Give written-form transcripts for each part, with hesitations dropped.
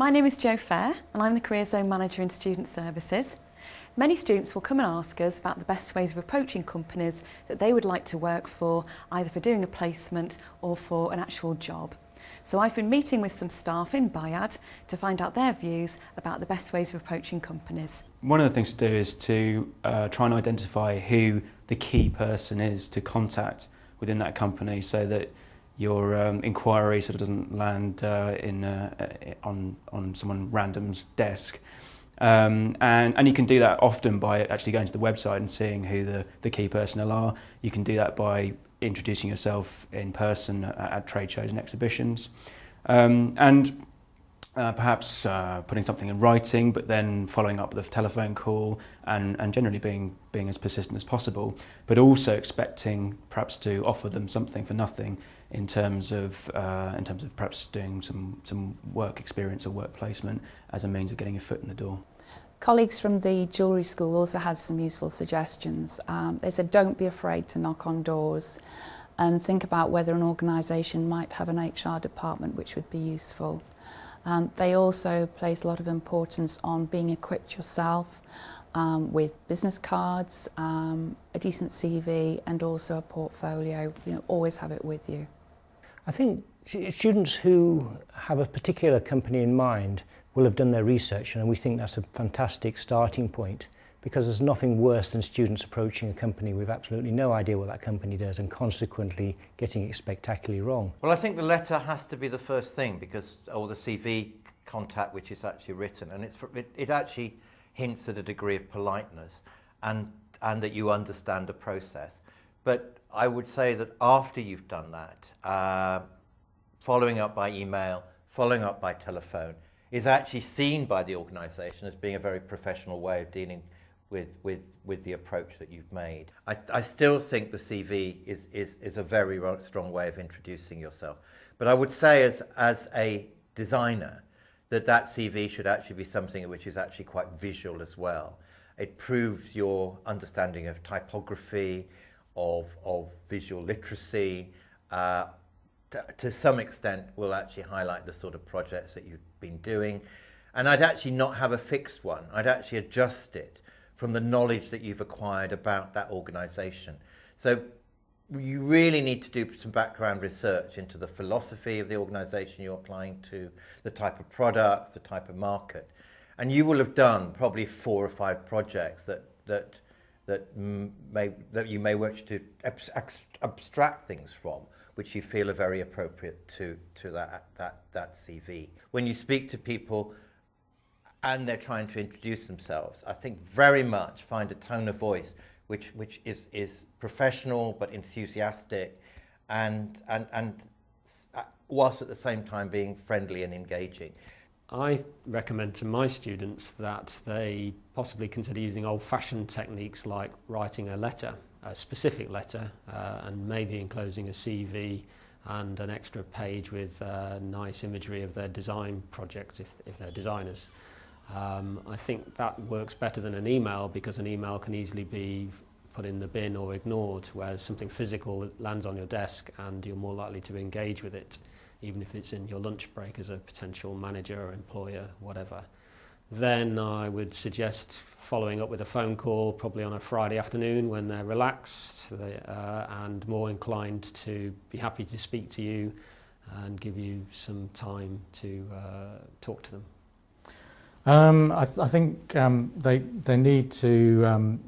My name is Jo Fair and I'm the Career Zone Manager in Student Services. Many students will come and ask us about the best ways of approaching companies that they would like to work for, either for doing a placement or for an actual job. So I've been meeting with some staff in Biad to find out their views about the best ways of approaching companies. One of the things to do is to try and identify who the key person is to contact within that company, so that your inquiry sort of doesn't land on someone random's desk. And you can do that often by actually going to the website and seeing who the key personnel are. You can do that by introducing yourself in person at trade shows and exhibitions. And perhaps putting something in writing, but then following up with a telephone call and generally being as persistent as possible, but also expecting perhaps to offer them something for nothing in terms of perhaps doing some work experience or work placement as a means of getting your foot in the door. Colleagues from the jewellery school also had some useful suggestions. They said don't be afraid to knock on doors and think about whether an organisation might have an HR department, which would be useful. They also place a lot of importance on being equipped yourself with business cards, a decent CV and also a portfolio. Always have it with you. I think students who have a particular company in mind will have done their research, and we think that's a fantastic starting point, because there's nothing worse than students approaching a company with absolutely no idea what that company does and consequently getting it spectacularly wrong. Well, I think the letter has to be the first thing, because or the CV contact which is actually written, and it actually hints at a degree of politeness and that you understand the process. But I would say that after you've done that, following up by email, following up by telephone, is actually seen by the organisation as being a very professional way of dealing with the approach that you've made. I still think the CV is a very strong way of introducing yourself. But I would say as a designer that CV should actually be something which is actually quite visual as well. It proves your understanding of typography, of visual literacy, to some extent will actually highlight the sort of projects that you've been doing. And I'd actually not have a fixed one. I'd actually adjust it from the knowledge that you've acquired about that organisation. So you really need to do some background research into the philosophy of the organisation you're applying to, the type of products, the type of market. And you will have done probably 4 or 5 projects that you may wish to abstract things from, which you feel are very appropriate to that CV. When you speak to people and they're trying to introduce themselves, I think very much find a tone of voice which is professional but enthusiastic and whilst at the same time being friendly and engaging. I recommend to my students that they possibly consider using old-fashioned techniques like writing a letter, a specific letter, and maybe enclosing a CV and an extra page with nice imagery of their design projects if they're designers. I think that works better than an email, because an email can easily be put in the bin or ignored, whereas something physical lands on your desk and you're more likely to engage with it, even if it's in your lunch break as a potential manager or employer, whatever. Then I would suggest following up with a phone call, probably on a Friday afternoon when they're relaxed and more inclined to be happy to speak to you and give you some time to talk to them. I think they need to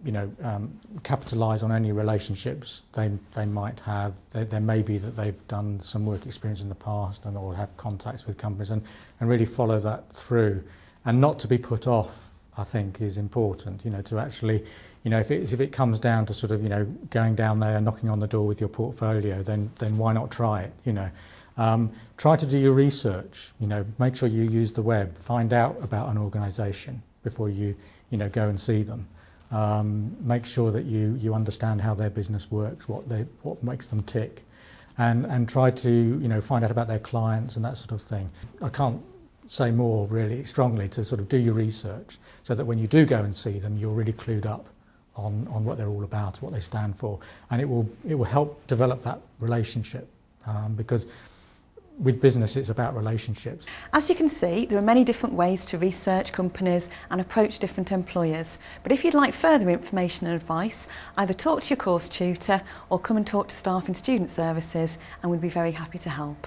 capitalise on any relationships they might have. There may be that they've done some work experience in the past and or have contacts with companies and really follow that through, and not to be put off. I think is important. To actually, if it comes down to sort of going down there and knocking on the door with your portfolio, then why not try it? Try to do your research, make sure you use the web, find out about an organisation before you go and see them. Make sure that you understand how their business works, what makes them tick, and try to find out about their clients and that sort of thing. I can't say more really strongly to sort of do your research so that when you do go and see them, you're really clued up on what they're all about, what they stand for, and it will help develop that relationship because with business, it's about relationships. As you can see, there are many different ways to research companies and approach different employers. But if you'd like further information and advice, either talk to your course tutor or come and talk to staff in student services, and we'd be very happy to help.